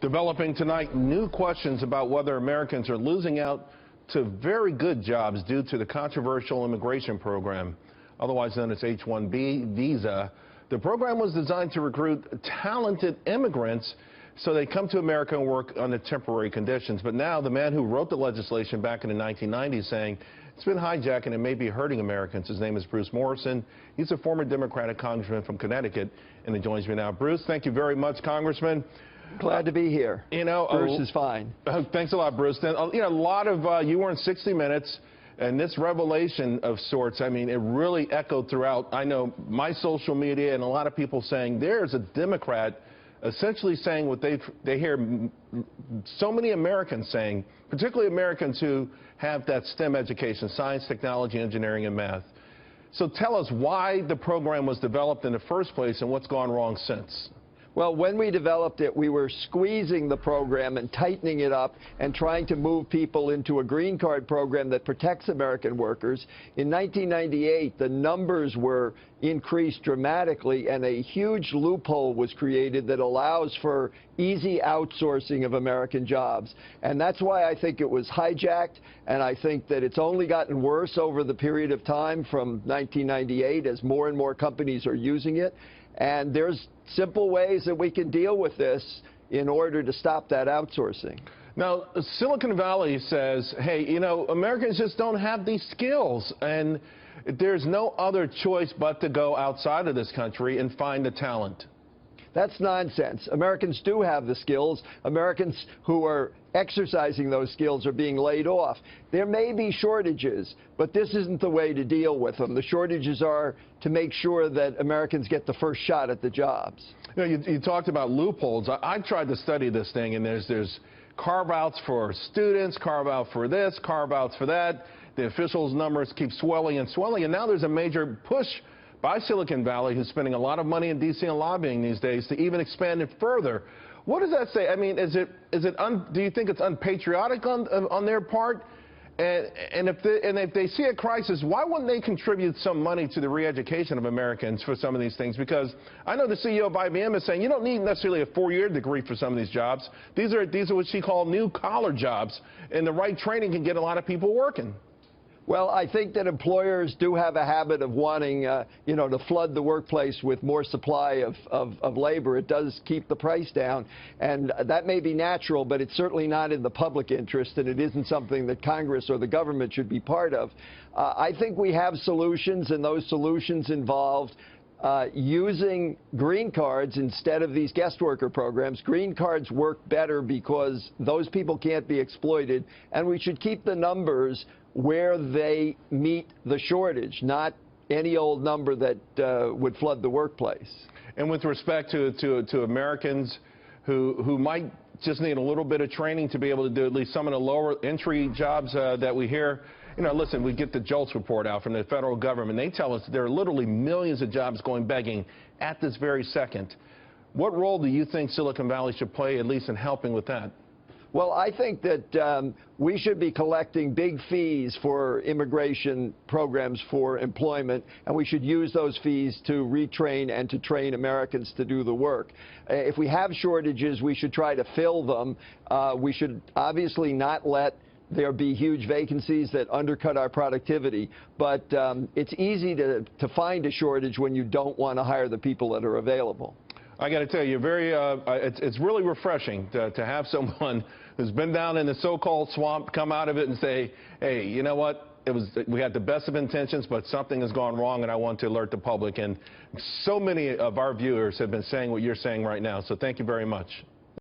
Developing tonight, new questions about whether Americans are losing out to very good jobs due to the controversial immigration program, otherwise known as H-1B visa. The program was designed to recruit talented immigrants so they come to America and work under temporary conditions. But now the man who wrote the legislation back in the 1990s saying it's been hijacked and it may be hurting Americans. His name is Bruce Morrison. He's a former Democratic congressman from Connecticut, and he joins me now. Bruce, thank you very much, Congressman. Glad to be here. You know, Bruce is fine. Thanks a lot, Bruce. Then, you know, a lot of you were in 60 Minutes, and this revelation of sorts, I mean, it really echoed throughout. I know my social media and a lot of people saying there's a Democrat essentially saying what they hear so many Americans saying, particularly Americans who have that STEM education, science, technology, engineering, and math. So tell us why the program was developed in the first place and what's gone wrong since. Well, when we developed it, we were squeezing the program and tightening it up and trying to move people into a green card program that protects American workers. In 1998, the numbers were increased dramatically, and a huge loophole was created that allows for easy outsourcing of American jobs. And that's why I think it was hijacked, and I think that it's only gotten worse over the period of time from 1998 as more and more companies are using it. And there's simple ways that we can deal with this in order to stop that outsourcing. Now, Silicon Valley says, hey, you know, Americans just don't have these skills, and there's no other choice but to go outside of this country and find the talent. That's nonsense. Americans do have the skills. Americans who are exercising those skills are being laid off. There may be shortages, but this isn't the way to deal with them. The shortages are to make sure that Americans get the first shot at the jobs. You know, you talked about loopholes. I tried to study this thing, and there's carve-outs for students, carve-out for this, carve-outs for that. The officials' numbers keep swelling and swelling, and now there's a major push by Silicon Valley, who's spending a lot of money in D.C. and lobbying these days to even expand it further. What does that say? I mean, do you think it's unpatriotic on their part? And if they see a crisis, why wouldn't they contribute some money to the re-education of Americans for some of these things? Because I know the CEO of IBM is saying you don't need necessarily a 4-year degree for some of these jobs. These are what she called new-collar jobs, and the right training can get a lot of people working. Well, I think that employers do have a habit of wanting, you know, to flood the workplace with more supply of labor. It does keep the price down, and that may be natural, but it's certainly not in the public interest, and it isn't something that Congress or the government should be part of. I think we have solutions, and those solutions involved using green cards instead of these guest worker programs. Green cards work better because those people can't be exploited, and we should keep the numbers where they meet the shortage, not any old number that would flood the workplace. And with respect to Americans who might just need a little bit of training to be able to do at least some of the lower entry jobs that we hear, you know, listen, we get the JOLTS report out from the federal government. They tell us there are literally millions of jobs going begging at this very second. What role do you think Silicon Valley should play, at least in helping with that? Well, I think that we should be collecting big fees for immigration programs for employment, and we should use those fees to retrain and to train Americans to do the work. If we have shortages, we should try to fill them. We should obviously not let there be huge vacancies that undercut our productivity, but it's easy to find a shortage when you don't want to hire the people that are available. I got to tell you, it's really refreshing to have someone who's been down in the so-called swamp come out of it and say, hey, you know what? We had the best of intentions, but something has gone wrong, and I want to alert the public. And so many of our viewers have been saying what you're saying right now, so thank you very much.